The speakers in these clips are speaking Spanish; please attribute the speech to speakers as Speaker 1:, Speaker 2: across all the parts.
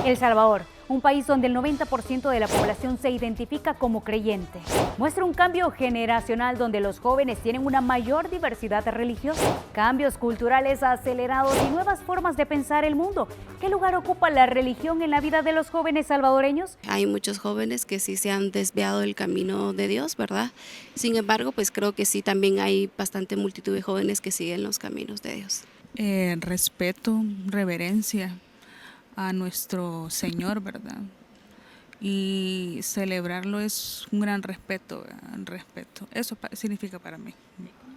Speaker 1: El Salvador, un país donde el 90% de la población se identifica como creyente, muestra un cambio generacional donde los jóvenes tienen una mayor diversidad religiosa, cambios culturales acelerados y nuevas formas de pensar el mundo. ¿Qué lugar ocupa la religión en la vida de los jóvenes salvadoreños?
Speaker 2: Hay muchos jóvenes que sí se han desviado del camino de Dios, ¿verdad? Sin embargo, pues creo que sí, también hay bastante multitud de jóvenes que siguen los caminos de Dios.
Speaker 3: Respeto, reverencia a nuestro Señor, ¿verdad? Y celebrarlo es un gran respeto, respeto. Eso significa para mí.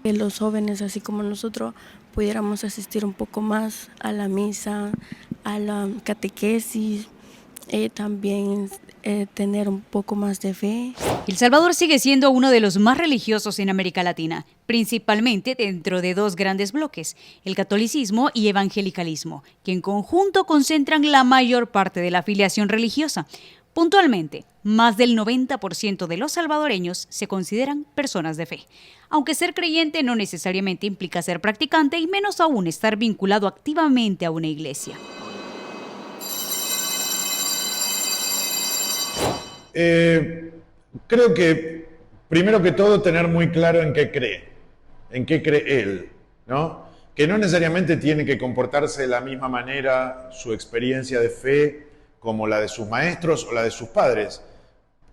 Speaker 4: Que los jóvenes, así como nosotros, pudiéramos asistir un poco más a la misa, a la catequesis, también tener un poco más de fe.
Speaker 1: El Salvador sigue siendo uno de los más religiosos en América Latina, principalmente dentro de dos grandes bloques, el catolicismo y evangelicalismo, que en conjunto concentran la mayor parte de la afiliación religiosa. Puntualmente, más del 90% de los salvadoreños se consideran personas de fe, aunque ser creyente no necesariamente implica ser practicante y menos aún estar vinculado activamente a una iglesia.
Speaker 5: Creo que primero que todo tener muy claro en qué cree él, ¿no? Que no necesariamente tiene que comportarse de la misma manera su experiencia de fe como la de sus maestros o la de sus padres.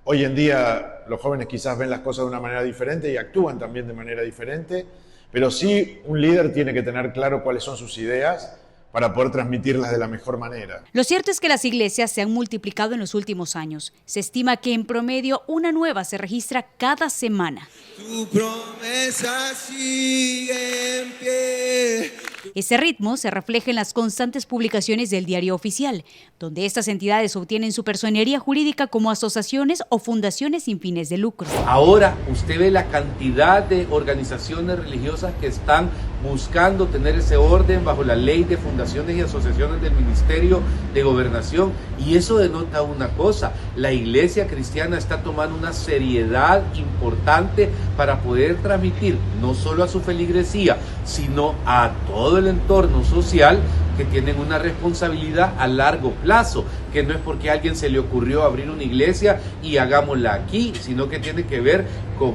Speaker 5: Hoy en día los jóvenes quizás ven las cosas de una manera diferente y actúan también de manera diferente, pero sí un líder tiene que tener claro cuáles son sus ideas para poder transmitirlas de la mejor manera.
Speaker 1: Lo cierto es que las iglesias se han multiplicado en los últimos años. Se estima que en promedio una nueva se registra cada semana.
Speaker 6: Tu promesa sigue en pie.
Speaker 1: Ese ritmo se refleja en las constantes publicaciones del Diario Oficial, donde estas entidades obtienen su personería jurídica como asociaciones o fundaciones sin fines de lucro.
Speaker 7: Ahora usted ve la cantidad de organizaciones religiosas que están buscando tener ese orden bajo la ley de fundaciones y asociaciones del Ministerio de Gobernación, y eso denota una cosa: la Iglesia cristiana está tomando una seriedad importante para poder transmitir no solo a su feligresía, sino a todo el entorno social, que tienen una responsabilidad a largo plazo, que no es porque a alguien se le ocurrió abrir una iglesia y hagámosla aquí, sino que tiene que ver con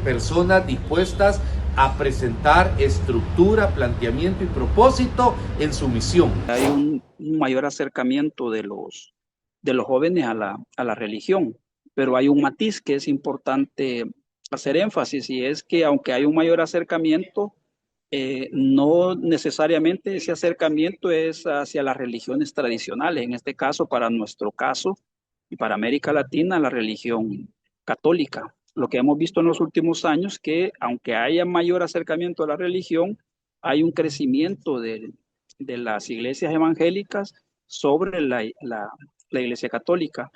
Speaker 7: personas dispuestas a presentar estructura, planteamiento y propósito en su misión.
Speaker 8: Hay un mayor acercamiento de los jóvenes a la religión, pero hay un matiz que es importante hacer énfasis, y es que aunque hay un mayor acercamiento, no necesariamente ese acercamiento es hacia las religiones tradicionales. En este caso, para nuestro caso y para América Latina, la religión católica. Lo que hemos visto en los últimos años, que aunque haya mayor acercamiento a la religión, hay un crecimiento de las iglesias evangélicas sobre la iglesia católica.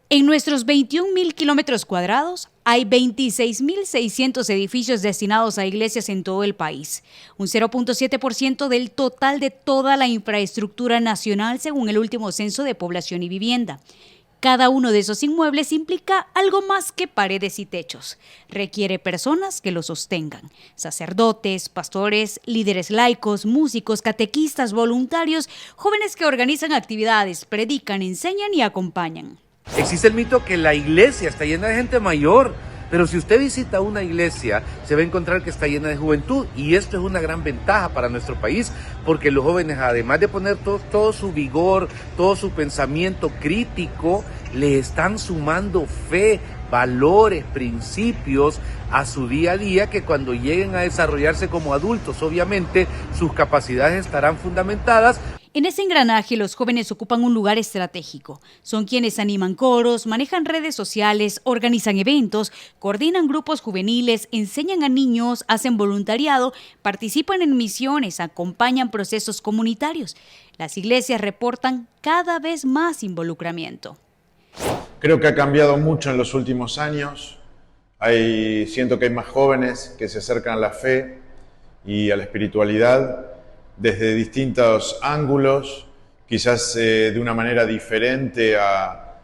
Speaker 1: En nuestros 21.000 kilómetros cuadrados hay 26.600 edificios destinados a iglesias en todo el país, un 0.7% del total de toda la infraestructura nacional según el último censo de población y vivienda. Cada uno de esos inmuebles implica algo más que paredes y techos. Requiere personas que lo sostengan: sacerdotes, pastores, líderes laicos, músicos, catequistas, voluntarios, jóvenes que organizan actividades, predican, enseñan y acompañan.
Speaker 7: Existe el mito que la iglesia está llena de gente mayor, pero si usted visita una iglesia, se va a encontrar que está llena de juventud, y esto es una gran ventaja para nuestro país, porque los jóvenes, además de poner todo su vigor, todo su pensamiento crítico, le están sumando fe, valores, principios a su día a día, que cuando lleguen a desarrollarse como adultos, obviamente, sus capacidades estarán fundamentadas.
Speaker 1: En ese engranaje, los jóvenes ocupan un lugar estratégico. Son quienes animan coros, manejan redes sociales, organizan eventos, coordinan grupos juveniles, enseñan a niños, hacen voluntariado, participan en misiones, acompañan procesos comunitarios. Las iglesias reportan cada vez más involucramiento.
Speaker 5: Creo que ha cambiado mucho en los últimos años. Siento que hay más jóvenes que se acercan a la fe y a la espiritualidad desde distintos ángulos, quizás de una manera diferente a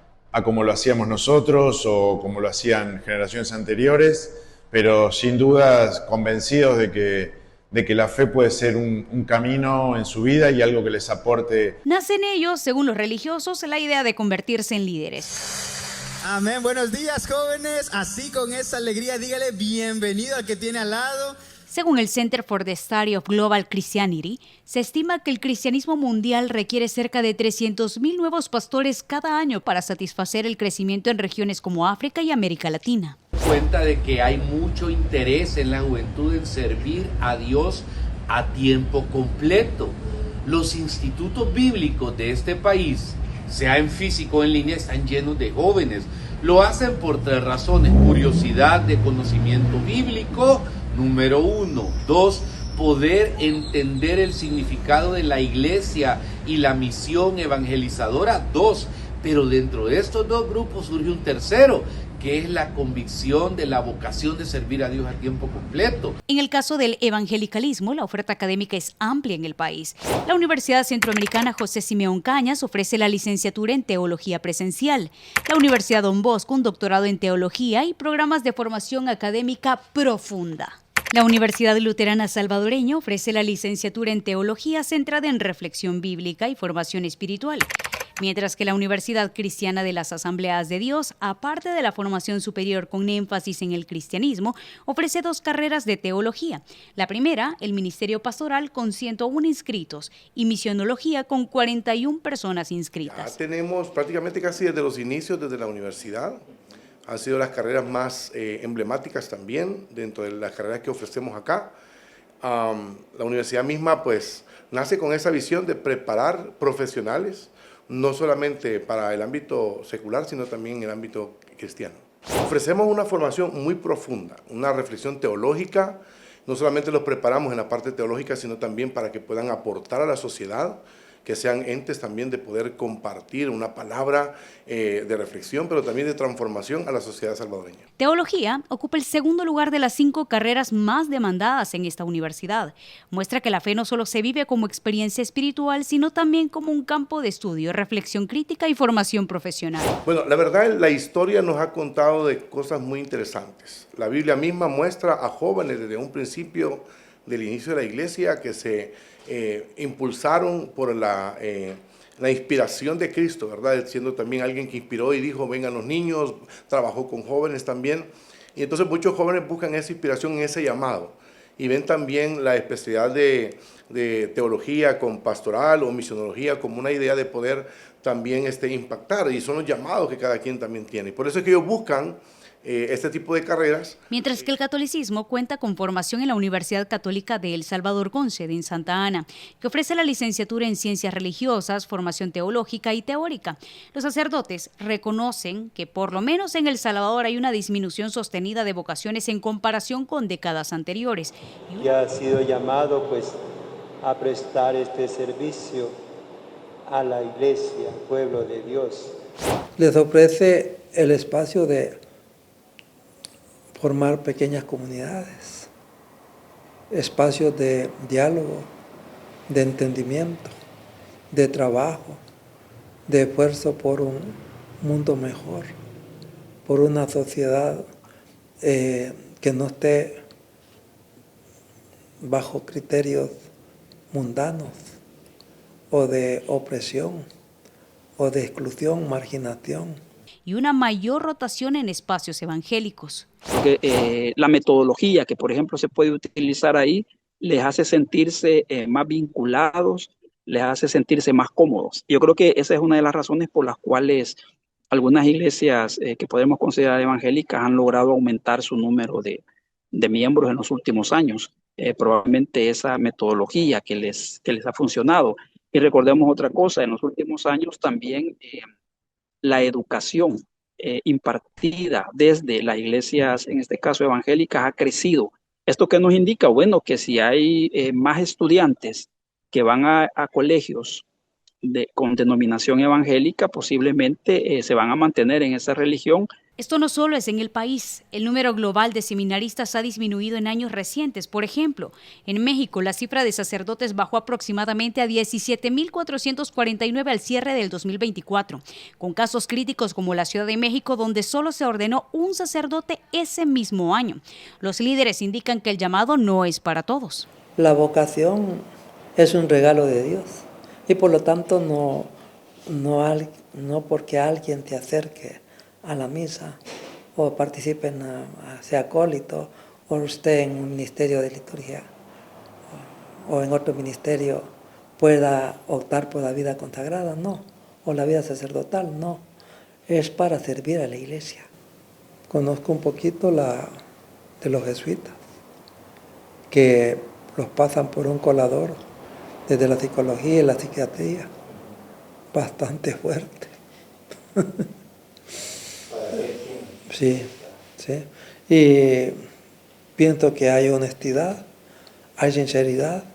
Speaker 5: como lo hacíamos nosotros o como lo hacían generaciones anteriores, pero sin dudas convencidos de de que la fe puede ser un camino en su vida y algo que les aporte.
Speaker 1: Nace en ellos, según los religiosos, la idea de convertirse en líderes.
Speaker 9: Amén, buenos días jóvenes, así con esa alegría dígale bienvenido al que tiene al lado.
Speaker 1: Según el Center for the Study of Global Christianity, se estima que el cristianismo mundial requiere cerca de 300,000 nuevos pastores cada año para satisfacer el crecimiento en regiones como África y América Latina.
Speaker 7: Cuenta de que hay mucho interés en la juventud en servir a Dios a tiempo completo. Los institutos bíblicos de este país, sea en físico o en línea, están llenos de jóvenes. Lo hacen por 3 razones: curiosidad de conocimiento bíblico, número 1. 2, poder entender el significado de la iglesia y la misión evangelizadora. 2, pero dentro de estos 2 grupos surge un tercero, que es la convicción de la vocación de servir a Dios a tiempo completo.
Speaker 1: En el caso del evangelicalismo, la oferta académica es amplia en el país. La Universidad Centroamericana José Simeón Cañas ofrece la licenciatura en Teología Presencial. La Universidad Don Bosco, un doctorado en Teología y programas de formación académica profunda. La Universidad Luterana Salvadoreña ofrece la licenciatura en Teología centrada en reflexión bíblica y formación espiritual. Mientras que la Universidad Cristiana de las Asambleas de Dios, aparte de la formación superior con énfasis en el cristianismo, ofrece 2 carreras de teología. La primera, el Ministerio Pastoral, con 101 inscritos, y Misionología, con 41 personas inscritas.
Speaker 10: Ya tenemos prácticamente casi desde los inicios, desde la universidad. Han sido las carreras más emblemáticas también dentro de las carreras que ofrecemos acá. La universidad misma pues nace con esa visión de preparar profesionales, no solamente para el ámbito secular, sino también en el ámbito cristiano. Ofrecemos una formación muy profunda, una reflexión teológica. No solamente los preparamos en la parte teológica, sino también para que puedan aportar a la sociedad, que sean entes también de poder compartir una palabra de reflexión, pero también de transformación a la sociedad salvadoreña.
Speaker 1: Teología ocupa el segundo lugar de las 5 carreras más demandadas en esta universidad. Muestra que la fe no solo se vive como experiencia espiritual, sino también como un campo de estudio, reflexión crítica y formación profesional.
Speaker 10: Bueno, la verdad, la historia nos ha contado de cosas muy interesantes. La Biblia misma muestra a jóvenes desde un principio del inicio de la iglesia que se impulsaron por la inspiración de Cristo, ¿verdad? Siendo también alguien que inspiró y dijo, vengan los niños, trabajó con jóvenes también. Y entonces muchos jóvenes buscan esa inspiración en ese llamado. Y ven también la especialidad de teología con pastoral o misionología como una idea de poder también impactar. Y son los llamados que cada quien también tiene. Por eso es que ellos buscan este tipo de carreras.
Speaker 1: Mientras que el catolicismo cuenta con formación en la Universidad Católica de El Salvador con sede en Santa Ana, que ofrece la licenciatura en Ciencias Religiosas, formación teológica y teórica. Los sacerdotes reconocen que por lo menos en El Salvador hay una disminución sostenida de vocaciones en comparación con décadas anteriores.
Speaker 11: Y ha sido llamado pues a prestar este servicio a la iglesia, al pueblo de Dios.
Speaker 12: Les ofrece el espacio de formar pequeñas comunidades, espacios de diálogo, de entendimiento, de trabajo, de esfuerzo por un mundo mejor, por una sociedad que no esté bajo criterios mundanos o de opresión o de exclusión, marginación.
Speaker 1: Y una mayor rotación en espacios evangélicos.
Speaker 8: Porque la metodología que, por ejemplo, se puede utilizar ahí, les hace sentirse más vinculados, les hace sentirse más cómodos. Yo creo que esa es una de las razones por las cuales algunas iglesias que podemos considerar evangélicas han logrado aumentar su número de miembros en los últimos años. Probablemente esa metodología que les ha funcionado. Y recordemos otra cosa, en los últimos años también la educación impartida desde las iglesias, en este caso evangélicas, ha crecido. ¿Esto qué nos indica? Bueno, que si hay más estudiantes que van a colegios con denominación evangélica, posiblemente se van a mantener en esa religión.
Speaker 1: Esto no solo es en el país. El número global de seminaristas ha disminuido en años recientes. Por ejemplo, en México la cifra de sacerdotes bajó aproximadamente a 17,449 al cierre del 2024, con casos críticos como la Ciudad de México, donde solo se ordenó un sacerdote ese mismo año. Los líderes indican que el llamado no es para todos.
Speaker 12: La vocación es un regalo de Dios y por lo tanto no porque alguien te acerque a la misa o participe sea acólito o esté en un ministerio de liturgia o en otro ministerio pueda optar por la vida consagrada, no, o la vida sacerdotal, no, es para servir a la iglesia. Conozco un poquito de los jesuitas, que los pasan por un colador desde la psicología y la psiquiatría, bastante fuerte. Sí, sí. Y pienso que hay honestidad, hay sinceridad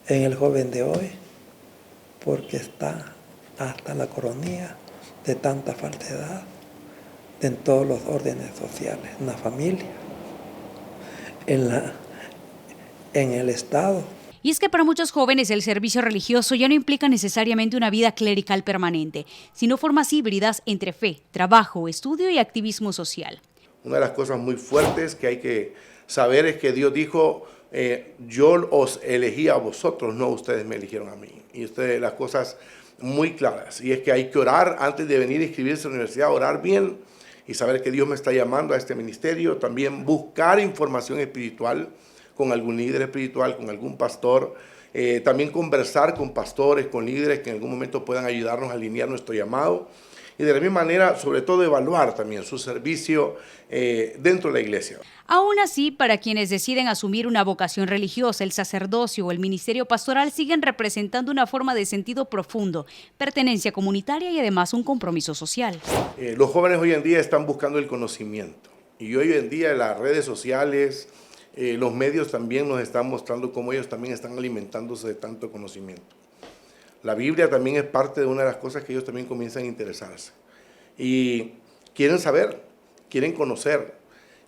Speaker 12: en el joven de hoy, porque está hasta la coronilla de tanta falsedad en todos los órdenes sociales, en la familia, en el Estado.
Speaker 1: Y es que para muchos jóvenes el servicio religioso ya no implica necesariamente una vida clerical permanente, sino formas híbridas entre fe, trabajo, estudio y activismo social.
Speaker 10: Una de las cosas muy fuertes que hay que saber es que Dios dijo, yo os elegí a vosotros, no ustedes me eligieron a mí. Y ustedes las cosas muy claras. Y es que hay que orar antes de venir a inscribirse a la universidad, orar bien y saber que Dios me está llamando a este ministerio. También buscar información espiritual con algún líder espiritual, con algún pastor. También conversar con pastores, con líderes que en algún momento puedan ayudarnos a alinear nuestro llamado. Y de la misma manera, sobre todo, evaluar también su servicio dentro de la iglesia.
Speaker 1: Aún así, para quienes deciden asumir una vocación religiosa, el sacerdocio o el ministerio pastoral siguen representando una forma de sentido profundo, pertenencia comunitaria y además un compromiso social.
Speaker 10: Los jóvenes hoy en día están buscando el conocimiento. Y hoy en día las redes sociales, los medios también nos están mostrando cómo ellos también están alimentándose de tanto conocimiento. La Biblia también es parte de una de las cosas que ellos también comienzan a interesarse. Y quieren saber, quieren conocer.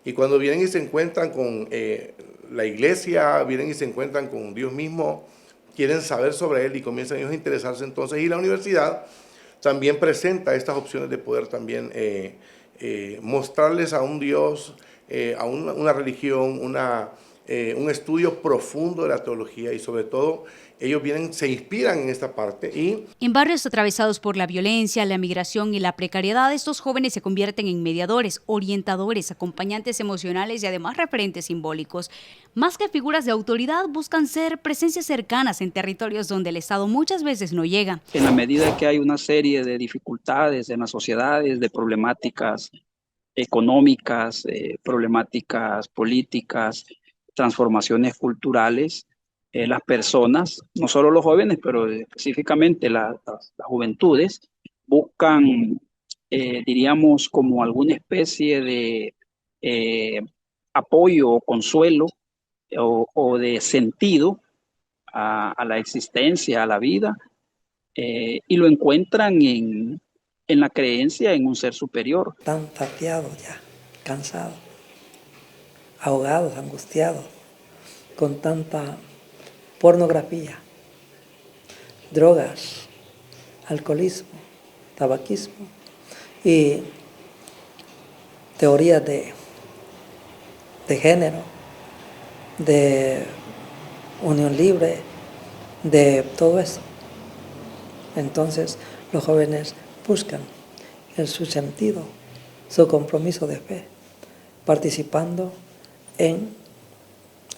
Speaker 10: Y cuando vienen y se encuentran con la iglesia, vienen y se encuentran con Dios mismo, quieren saber sobre Él y comienzan ellos a interesarse entonces. Y la universidad también presenta estas opciones de poder también mostrarles a un Dios, a una religión, un estudio profundo de la teología y sobre todo ellos se inspiran en esta parte. Y
Speaker 1: en barrios atravesados por la violencia, la migración y la precariedad, estos jóvenes se convierten en mediadores, orientadores, acompañantes emocionales y además referentes simbólicos. Más que figuras de autoridad, buscan ser presencias cercanas en territorios donde el Estado muchas veces no llega.
Speaker 8: En la medida que hay una serie de dificultades en las sociedades, de problemáticas económicas, problemáticas políticas, transformaciones culturales, las personas, no solo los jóvenes, pero específicamente las juventudes, buscan, diríamos, como alguna especie de apoyo o consuelo o de sentido a la existencia, a la vida, y lo encuentran en la creencia en un ser superior.
Speaker 12: Están saciados ya, cansados, ahogados, angustiados, con tanta pornografía, drogas, alcoholismo, tabaquismo y teorías de género, de unión libre, de todo eso. Entonces los jóvenes buscan su sentido, su compromiso de fe, participando en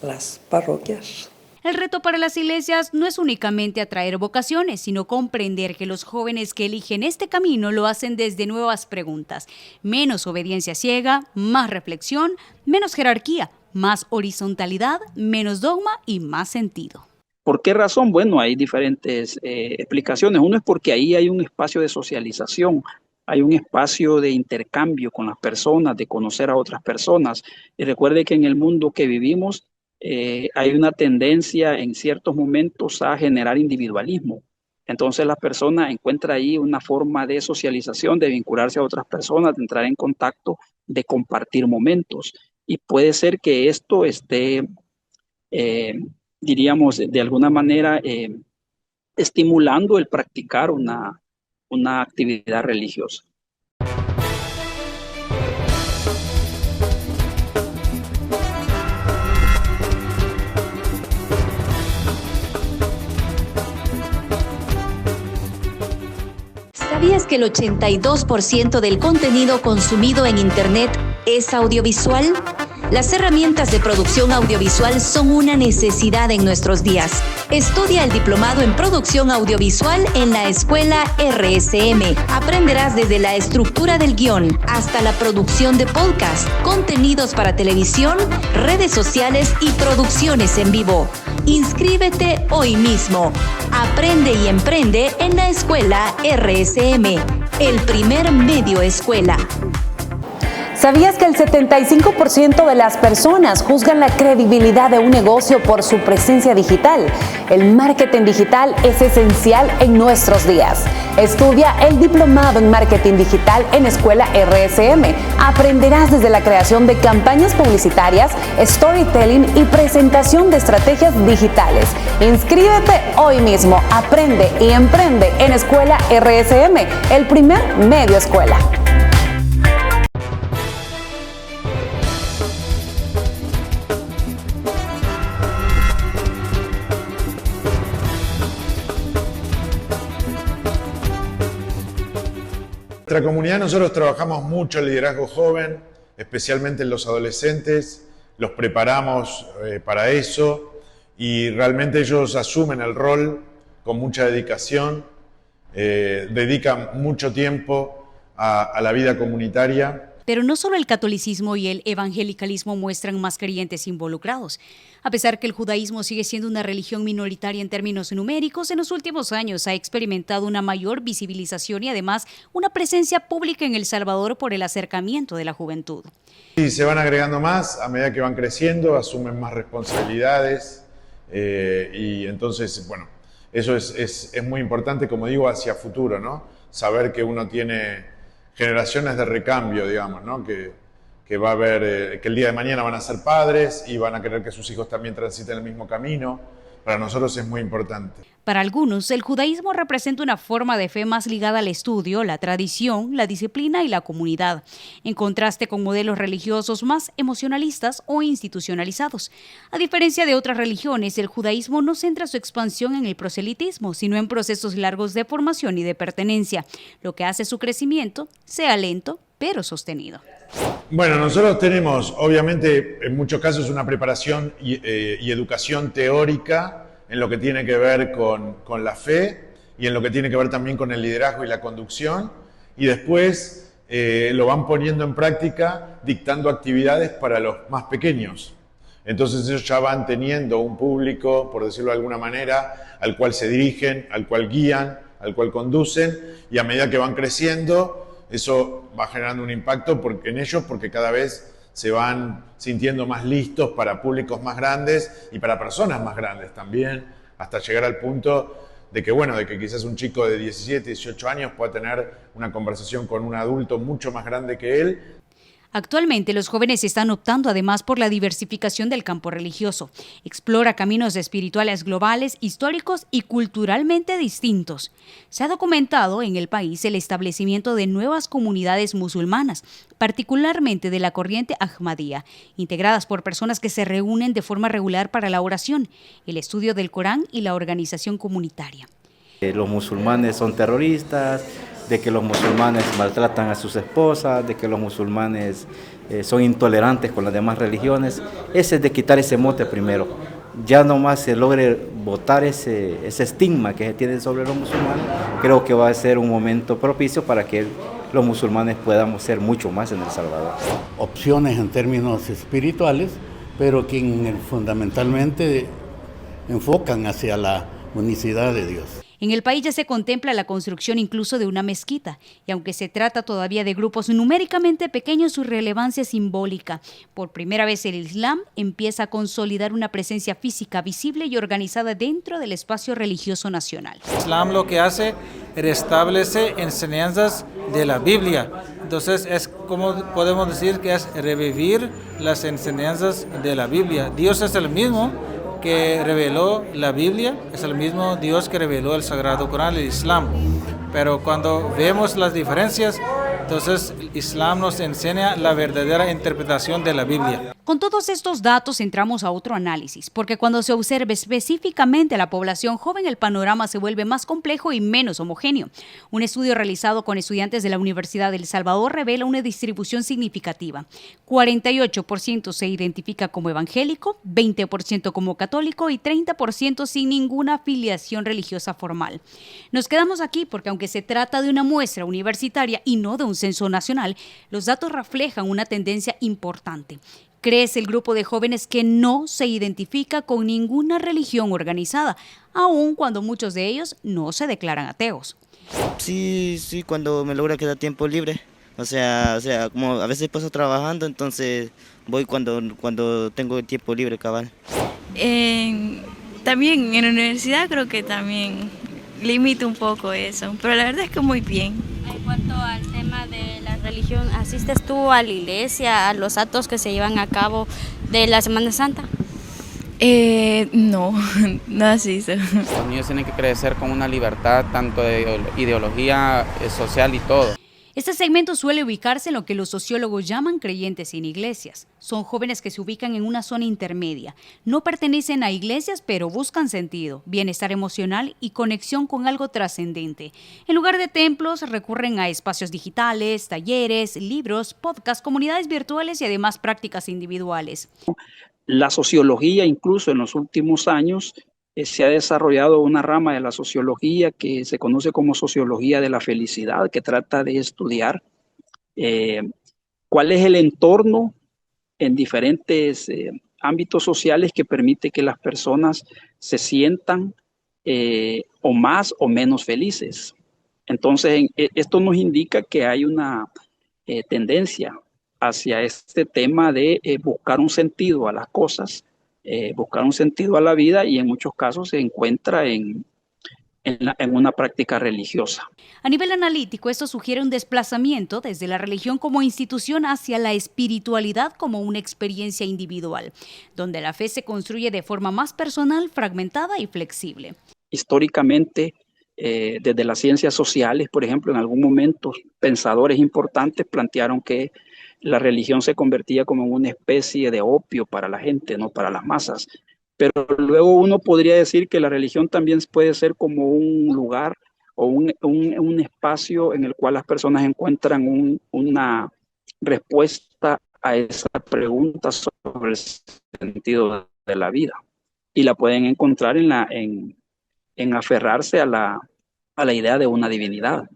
Speaker 12: las parroquias.
Speaker 1: El reto para las iglesias no es únicamente atraer vocaciones, sino comprender que los jóvenes que eligen este camino lo hacen desde nuevas preguntas. Menos obediencia ciega, más reflexión, menos jerarquía, más horizontalidad, menos dogma y más sentido.
Speaker 8: ¿Por qué razón? Bueno, hay diferentes explicaciones. Uno es porque ahí hay un espacio de socialización, hay un espacio de intercambio con las personas, de conocer a otras personas. Y recuerde que en el mundo que vivimos, hay una tendencia en ciertos momentos a generar individualismo. Entonces la persona encuentra ahí una forma de socialización, de vincularse a otras personas, de entrar en contacto, de compartir momentos. Y puede ser que esto esté, diríamos, de alguna manera estimulando el practicar una actividad religiosa.
Speaker 13: que el 82% del contenido consumido en Internet es audiovisual? Las herramientas de producción audiovisual son una necesidad en nuestros días. Estudia el diplomado en producción audiovisual en la escuela RSM. Aprenderás desde la estructura del guión hasta la producción de podcast, contenidos para televisión, redes sociales y producciones en vivo. Inscríbete hoy mismo. Aprende y emprende en la escuela RSM, el primer medio escuela.
Speaker 14: ¿Sabías que el 75% de las personas juzgan la credibilidad de un negocio por su presencia digital? El marketing digital es esencial en nuestros días. Estudia el diplomado en marketing digital en Escuela RSM. Aprenderás desde la creación de campañas publicitarias, storytelling y presentación de estrategias digitales. Inscríbete hoy mismo. Aprende y emprende en Escuela RSM, el primer medio escuela.
Speaker 5: En nuestra comunidad nosotros trabajamos mucho el liderazgo joven, especialmente en los adolescentes, los preparamos para eso y realmente ellos asumen el rol con mucha dedicación, dedican mucho tiempo a la vida comunitaria.
Speaker 1: Pero no solo el catolicismo y el evangelicalismo muestran más creyentes involucrados. A pesar que el judaísmo sigue siendo una religión minoritaria en términos numéricos, en los últimos años ha experimentado una mayor visibilización y además una presencia pública en El Salvador por el acercamiento de la juventud.
Speaker 5: Y se van agregando más a medida que van creciendo, asumen más responsabilidades y entonces, bueno, eso es muy importante, como digo, hacia futuro, ¿no? Saber que uno tiene generaciones de recambio, digamos, ¿no? Que va a haber, que el día de mañana van a ser padres y van a querer que sus hijos también transiten el mismo camino. Para nosotros es muy importante.
Speaker 1: Para algunos, el judaísmo representa una forma de fe más ligada al estudio, la tradición, la disciplina y la comunidad, en contraste con modelos religiosos más emocionalistas o institucionalizados. A diferencia de otras religiones, el judaísmo no centra su expansión en el proselitismo, sino en procesos largos de formación y de pertenencia, lo que hace su crecimiento sea lento, pero sostenido.
Speaker 5: Bueno, nosotros tenemos, obviamente, en muchos casos una preparación y educación teórica en lo que tiene que ver con la fe y en lo que tiene que ver también con el liderazgo y la conducción, y después lo van poniendo en práctica dictando actividades para los más pequeños. Entonces ellos ya van teniendo un público, por decirlo de alguna manera, al cual se dirigen, al cual guían, al cual conducen, y a medida que van creciendo, eso va generando un impacto en ellos porque cada vez se van sintiendo más listos para públicos más grandes y para personas más grandes también, hasta llegar al punto de que, bueno, de que quizás un chico de 17, 18 años pueda tener una conversación con un adulto mucho más grande que él.
Speaker 1: Actualmente, los jóvenes están optando además por la diversificación del campo religioso. Explora caminos espirituales globales, históricos y culturalmente distintos. Se ha documentado en el país el establecimiento de nuevas comunidades musulmanas, particularmente de la corriente Ahmadía, integradas por personas que se reúnen de forma regular para la oración, el estudio del Corán y la organización comunitaria.
Speaker 15: Los musulmanes son terroristas, de que los musulmanes maltratan a sus esposas, de que los musulmanes son intolerantes con las demás religiones. Ese es de quitar ese mote primero. Ya nomás se logre botar ese estigma que se tiene sobre los musulmanes, creo que va a ser un momento propicio para que los musulmanes podamos ser mucho más en El Salvador.
Speaker 16: Opciones en términos espirituales, pero que fundamentalmente enfocan hacia la unicidad de Dios.
Speaker 1: En el país ya se contempla la construcción incluso de una mezquita, y aunque se trata todavía de grupos numéricamente pequeños, su relevancia es simbólica. Por primera vez el Islam empieza a consolidar una presencia física visible y organizada dentro del espacio religioso nacional.
Speaker 17: El Islam lo que hace restablece enseñanzas de la Biblia. Entonces es como podemos decir que es revivir las enseñanzas de la Biblia. Dios es el mismo que reveló la Biblia, es el mismo Dios que reveló el Sagrado Corán, el Islam. Pero cuando vemos las diferencias, entonces el Islam nos enseña la verdadera interpretación de la Biblia.
Speaker 1: Con todos estos datos entramos a otro análisis, porque cuando se observa específicamente a la población joven, el panorama se vuelve más complejo y menos homogéneo. Un estudio realizado con estudiantes de la Universidad de El Salvador revela una distribución significativa. 48% se identifica como evangélico, 20% como católico y 30% sin ninguna afiliación religiosa formal. Nos quedamos aquí porque aunque se trata de una muestra universitaria y no de un censo nacional, los datos reflejan una tendencia importante. Crece el grupo de jóvenes que no se identifica con ninguna religión organizada, aun cuando muchos de ellos no se declaran ateos.
Speaker 18: Sí, cuando me logra quedar tiempo libre. O sea, como a veces paso trabajando, entonces voy cuando tengo tiempo libre, cabal.
Speaker 19: También en la universidad creo que también limito un poco eso, pero la verdad es que muy bien.
Speaker 20: En cuanto al tema de la religión, ¿asistes tú a la iglesia, a los actos que se llevan a cabo de la Semana Santa?
Speaker 19: No asisto.
Speaker 21: Los niños tienen que crecer con una libertad tanto de ideología social y todo.
Speaker 1: Este segmento suele ubicarse en lo que los sociólogos llaman creyentes sin iglesias. Son jóvenes que se ubican en una zona intermedia. No pertenecen a iglesias, pero buscan sentido, bienestar emocional y conexión con algo trascendente. En lugar de templos, recurren a espacios digitales, talleres, libros, podcasts, comunidades virtuales y además prácticas individuales.
Speaker 8: La sociología, incluso en los últimos años, se ha desarrollado una rama de la sociología que se conoce como sociología de la felicidad, que trata de estudiar cuál es el entorno en diferentes ámbitos sociales que permite que las personas se sientan o más o menos felices. Entonces, esto nos indica que hay una tendencia hacia este tema de buscar un sentido a las cosas, buscar un sentido a la vida, y en muchos casos se encuentra en una práctica religiosa.
Speaker 1: A nivel analítico, esto sugiere un desplazamiento desde la religión como institución hacia la espiritualidad como una experiencia individual, donde la fe se construye de forma más personal, fragmentada y flexible.
Speaker 8: Históricamente, desde las ciencias sociales, por ejemplo, en algún momento pensadores importantes plantearon que la religión se convertía como en una especie de opio para la gente, no para las masas. Pero luego uno podría decir que la religión también puede ser como un lugar o un espacio en el cual las personas encuentran una respuesta a esa pregunta sobre el sentido de la vida. Y la pueden encontrar en aferrarse a la idea de una divinidad.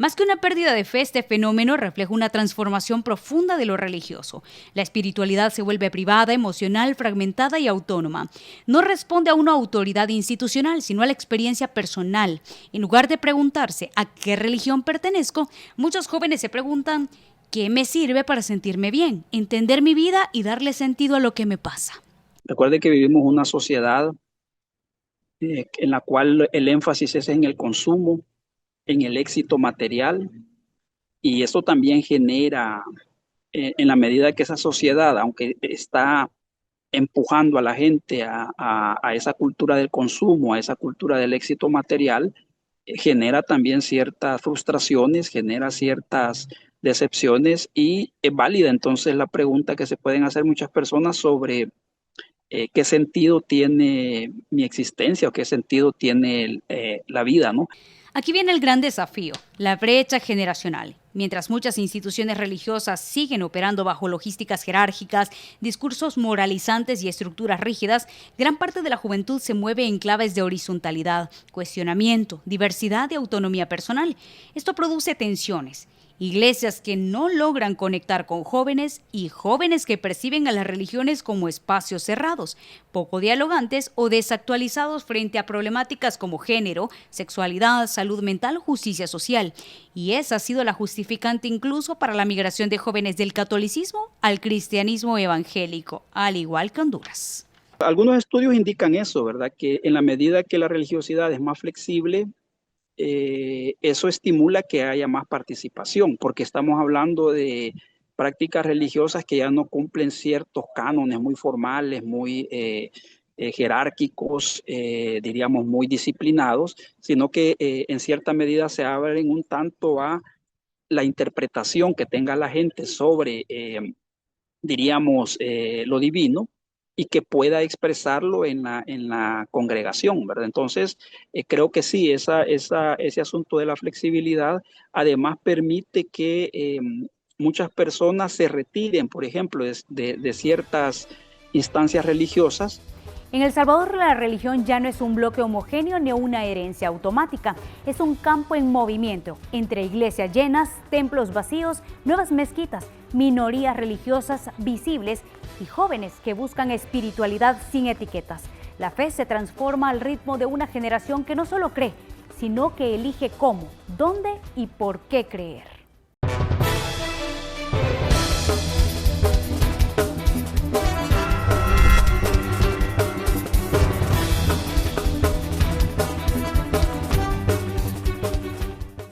Speaker 1: Más que una pérdida de fe, este fenómeno refleja una transformación profunda de lo religioso. La espiritualidad se vuelve privada, emocional, fragmentada y autónoma. No responde a una autoridad institucional, sino a la experiencia personal. En lugar de preguntarse a qué religión pertenezco, muchos jóvenes se preguntan ¿qué me sirve para sentirme bien, entender mi vida y darle sentido a lo que me pasa?
Speaker 8: Recuerde que vivimos una sociedad en la cual el énfasis es en el consumo, en el éxito material, y eso también genera, en la medida que esa sociedad, aunque está empujando a la gente a esa cultura del consumo, a esa cultura del éxito material, genera también ciertas frustraciones, genera ciertas decepciones, y es válida entonces la pregunta que se pueden hacer muchas personas sobre qué sentido tiene mi existencia o qué sentido tiene la vida, ¿no?
Speaker 1: Aquí viene el gran desafío, la brecha generacional. Mientras muchas instituciones religiosas siguen operando bajo logísticas jerárquicas, discursos moralizantes y estructuras rígidas, gran parte de la juventud se mueve en claves de horizontalidad, cuestionamiento, diversidad y autonomía personal. Esto produce tensiones. Iglesias que no logran conectar con jóvenes y jóvenes que perciben a las religiones como espacios cerrados, poco dialogantes o desactualizados frente a problemáticas como género, sexualidad, salud mental, justicia social. Y esa ha sido la justificante incluso para la migración de jóvenes del catolicismo al cristianismo evangélico, al igual que Honduras.
Speaker 8: Algunos estudios indican eso, ¿verdad? Que en la medida que la religiosidad es más flexible, eso estimula que haya más participación, porque estamos hablando de prácticas religiosas que ya no cumplen ciertos cánones muy formales, muy jerárquicos, diríamos muy disciplinados, sino que en cierta medida se abren un tanto a la interpretación que tenga la gente sobre diríamos, lo divino, y que pueda expresarlo en la congregación, ¿verdad? Entonces, creo que sí, ese asunto de la flexibilidad además permite que muchas personas se retiren, por ejemplo, de ciertas instancias religiosas.
Speaker 1: En El Salvador, la religión ya no es un bloque homogéneo ni una herencia automática. Es un campo en movimiento, entre iglesias llenas, templos vacíos, nuevas mezquitas, minorías religiosas visibles y jóvenes que buscan espiritualidad sin etiquetas. La fe se transforma al ritmo de una generación que no solo cree, sino que elige cómo, dónde y por qué creer.